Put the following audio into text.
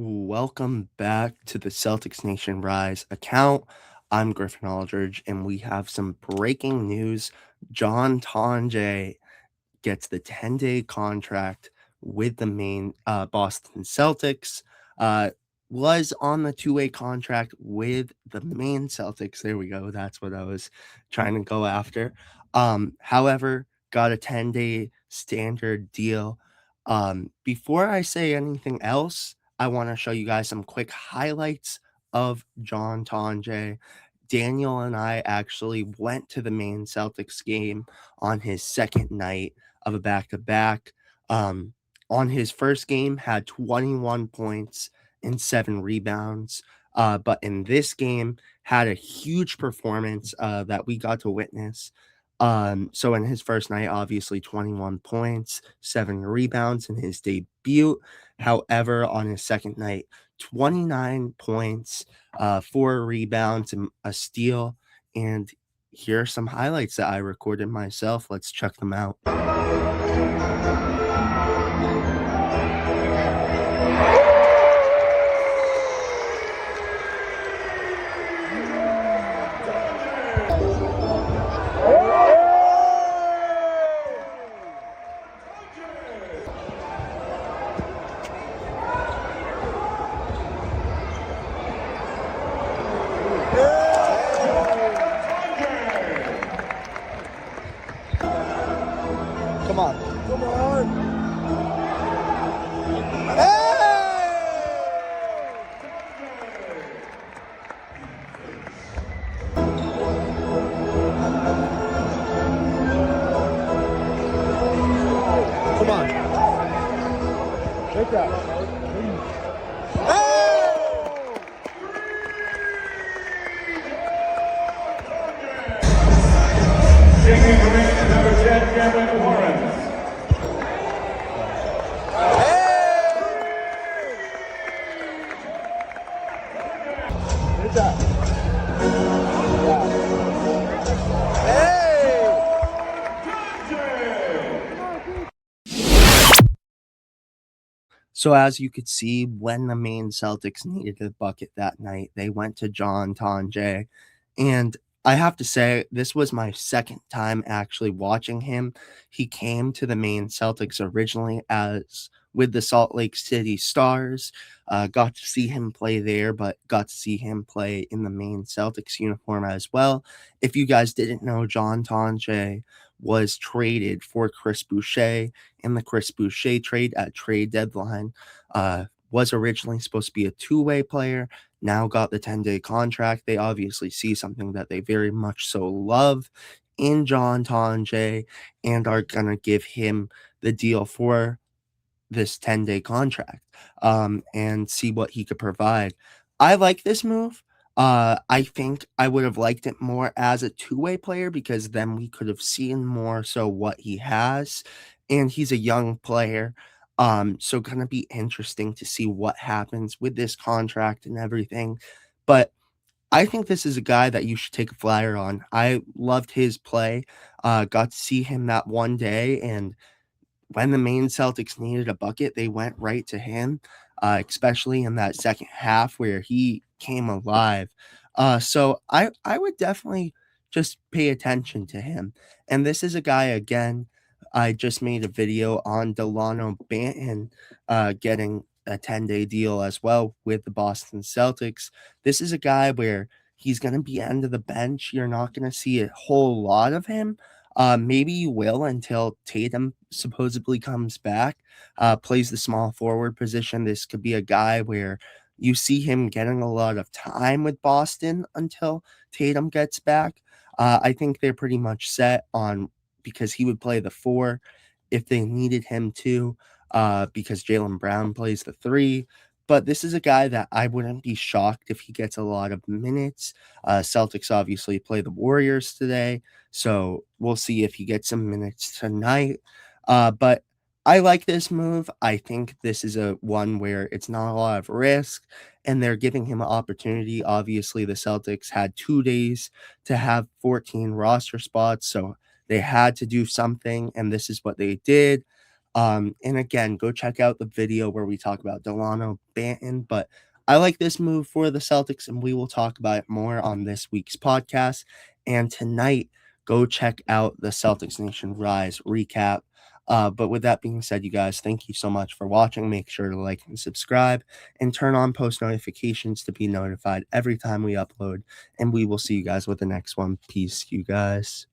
Welcome back to the Celtics Nation Rise account. I'm Griffin Aldrich, and we have some breaking news. John Tonje gets the 10-day contract with the Maine Boston Celtics. Uh, was on the two-way contract with the Maine Celtics. There we go. That's what I was trying to go after. However, got a 10-day standard deal. Before I say anything else, I want to show you guys some quick highlights of John Tonje. Daniel and I actually went to the Maine Celtics game on his second night of a back-to-back. On his first game, had 21 points and 7 rebounds. But in this game, had a huge performance that we got to witness. So in his first night, obviously 21 points, 7 rebounds in his debut. However, on his second night, 29 points, 4 rebounds, and a steal. And here are some highlights that I recorded myself. Let's check them out. Come on. Come on. Come on. Take that. Taking permission, number 10, Cameron Lawrence. Take that. So as you could see, when the Maine Celtics needed a bucket that night, they went to John Tonje. And I have to say, this was my second time actually watching him. He came to the Maine Celtics originally as with the Salt Lake City Stars. Got to see him play there, but got to see him play in the Maine Celtics uniform as well. If you guys didn't know, John Tonje was traded for Chris Boucher in the Chris Boucher trade at trade deadline. Was originally supposed to be a two-way player, now got the 10-day contract. They obviously see something that they very much so love in John Tonje and are going to give him the deal for this 10-day contract and see what he could provide. I like this move. I think I would have liked it more as a two-way player because then we could have seen more so what he has. And he's a young player. So gonna be interesting to see what happens with this contract and everything. But I think this is a guy that you should take a flyer on. I loved his play. Got to see him that one day, and when the Maine Celtics needed a bucket, they went right to him, especially in that second half where he came alive. So I would definitely just pay attention to him. And this is a guy, again, I just made a video on Delano Banton getting a 10-day deal as well with the Boston Celtics. This is a guy where he's going to be end of the bench. You're not going to see a whole lot of him. Maybe you will until Tatum supposedly comes back, plays the small forward position. This could be a guy where you see him getting a lot of time with Boston until Tatum gets back. I think they're pretty much set on because he would play the 4 if they needed him to, because Jaylen Brown plays the 3. But this is a guy that I wouldn't be shocked if he gets a lot of minutes. Celtics obviously play the Warriors today, so we'll see if he gets some minutes tonight. But I like this move. I think this is a one where it's not a lot of risk, and they're giving him an opportunity. Obviously, the Celtics had 2 days to have 14 roster spots, so they had to do something, and this is what they did. And again, go check out the video where we talk about Delano Banton. But I like this move for the Celtics, and we will talk about it more on this week's podcast. And tonight, go check out the Celtics Nation Rise recap. But with that being said, you guys, thank you so much for watching. Make sure to like and subscribe and turn on post notifications to be notified every time we upload. And we will see you guys with the next one. Peace, you guys.